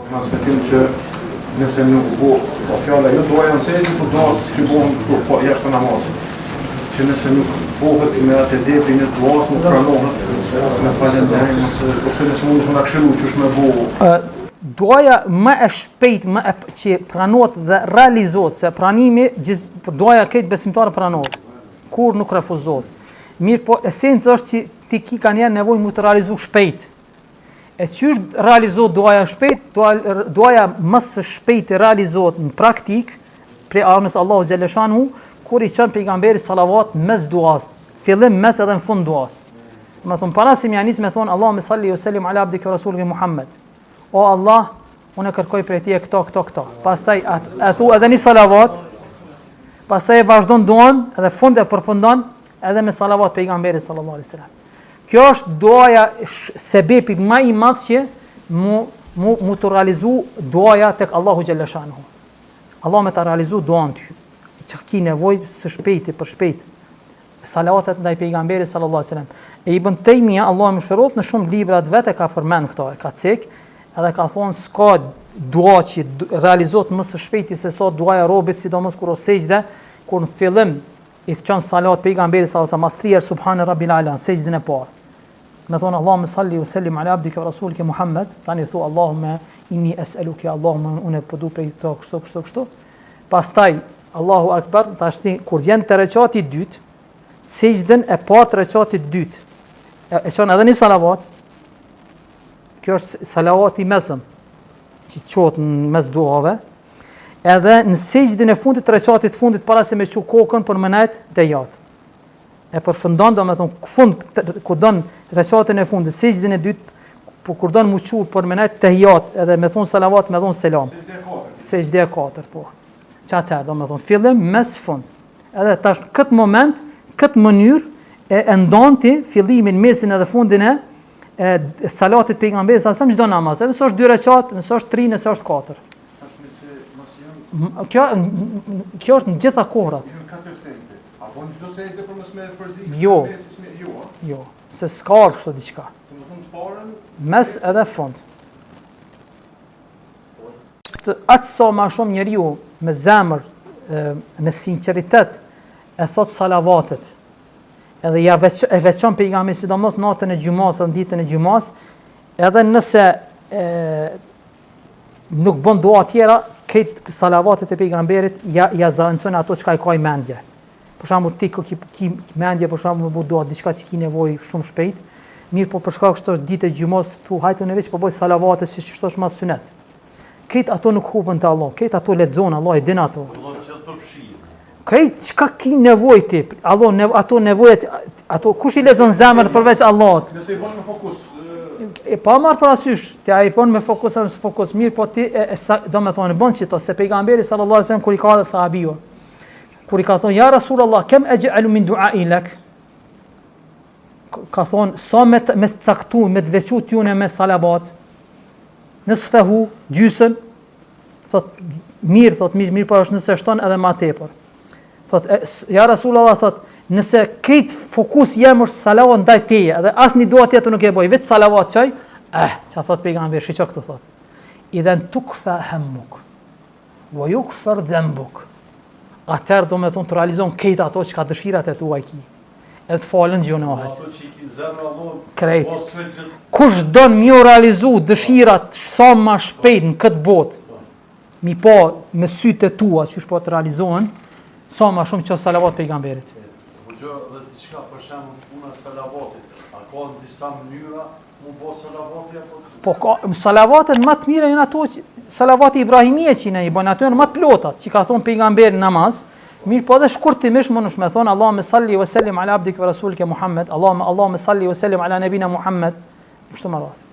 Transmetim që nëse nuk bu, po fjala jo doja në sejtë, po doja që buon këtu, po jashtë namazit. Që nëse nuk buhet me atë depi në duas, nuk pranohet, me falënderim, ose nëse mund të na këshillu që është me bu. Duaja më e shpejt, që pranohet dhe realizohet, se pranimi, duaja këtë besimtarë pranohet, kur nuk refuzohet. Mirë po, esenca është që ti ki kanë janë nevojë mu të realizu shpejt. E qysh realizohet duaja shpejt, duaja më së shpejt realizohet në praktik, prej anës Allahu Gjeleshanu, kur i qënë pejgamberi salavat mes duas, fillim mes edhe në fund duas. Me thonë, para se mjanis me thonë, Allahumma salli wa sallim ala abdike wa rasulike Muhammed. O Allah, unë e kërkoj prej tije këto. Pastaj e thu edhe një salavat, pastaj e vazhdon duan, edhe fund e përfundon, edhe me salavat pejgamberi sallallahu alaihi wasallam. Kjo është duaja sebepi më i madh që mu të realizu duaja tek Allahu Gjeleshanuhu. Allah me të realizu duan ty. Që ki nevoj së shpejti për shpejt. Salavatet ndaj pejgamberi sallallahu alaihi wasallam. E Ibn Taymija, Allah më shëroft, në shumë librat vetë ka përmend këto, ka cek, edhe ka thonë s'ka dua që realizot më së shpejti se sa duaja robit, sidomos kur o sejdë, kur në fillim i thënë salavat pejgamberi sallallahu alaihi wasallam, mastrier subhane rabbil ala, sejdën e parë. Me thonë Allahumma salli wa sallim ala abdike wa rasulike Muhammed, tani thu Allahumma inni es'aluke, Allahumma unë po du prej këto kështu. Pastaj Allahu akbar, tashti kur vjen te recati i dytë, sejdën e parë të recatit dytë. E çon edhe një salavat. Kjo është salavati mesëm, që qohet në mes duave. Edhe në sejdën e fundit të recatit fundit para se me çu kokën për menet te jat. E përfundon do me thonë fund kur don recatin e fundit, sejdën e dytë, po kur don mu çu për menet te jat, edhe me thon salavat, me thon selam. Sejdë e katërt, po. Çatë do me thonë fillim mes fund. Edhe tash këtë moment, këtë mënyrë e ndonti fillimin, mesin edhe fundin e salatit pejgamberit sa çdo namaz. Nëse është 2 recat, nëse është 3, nëse është 4. Kjo është në gjitha kohrat. A bën çdo sejdë për mos me përzi? Jo. Se s'ka kështu diçka. Domethënë të parën mes edhe fund. Aq sa më shumë njeriu me zemër, me sinqeritet e thot salavatet. Edhe e veçon pejgamberin sidomos natën e xhumas ose ditën e xhumas, edhe nëse nuk bën dua tjera, këtë salavatet e pejgamberit ja zancon ato çka i ka i mendje. Për shembull ti ki mendje për shembull me dua diçka që ki nevojë shumë shpejt, mirë po për shkak se është ditë e xhumas, thu hajtë unë veç po bëj salavate siç është mas sunet. Këtë ato nuk hupen te Allah, këtë ato lexon Allah e din ato. Këtë çka ki nevojë ti, Allah ato nevojat, ato kush i lexon zemrën përveç Allahut. Nëse i bën me fokus. E pa marr parasysh, ti ai bën me fokus mirë, po ti do me thonë bën çito se pejgamberi sallallahu alajhi wasallam kur i ka dhe sahabiu. Kur i ka thonë ja Rasulullah, kem ej'alu min du'a'i lak? Ka thonë sa me caktu, me të veçu t'june me salavat. Nësfehu, gjysën, thot mirë, po është nëse shton edhe ma tepër. Thot, ja Rasulullah, thot, nëse këtë fokus jem është salavat ndaj teje, edhe asë një dua tjetër nuk e boj, vetë salavat qaj, që thot pejgamber, shiqa këtu thot. Idhen tukfa hemmuk, wa yukfar dhembuk. Atëherë do me thonë të realizon këtë ato që ka dëshirat e tua i ki. E të falën gjunohet. Ato që i ki zemra Allah. Krejt. Kush don mi u realizu dëshirat sa ma shpejt në këtë botë, mi pa me sytë e tua që është po të realizohen, sa ma shumë që salavat pejgamberit. Po gjë dhe diçka për shembull puna salavatit. A ka disa mënyra mu bë salavati apo? Po ka salavatet më të mira janë ato që salavati ibrahimie që ne i bën ato janë më të plotat, që ka thonë pejgamberi namaz. Mirë po edhe shkurtimisht më me thonë Allahumma salli wa sallim ala abdike wa rasulike Muhammed, Allahumma salli wa sallim ala nabina Muhammed, kështu më radh.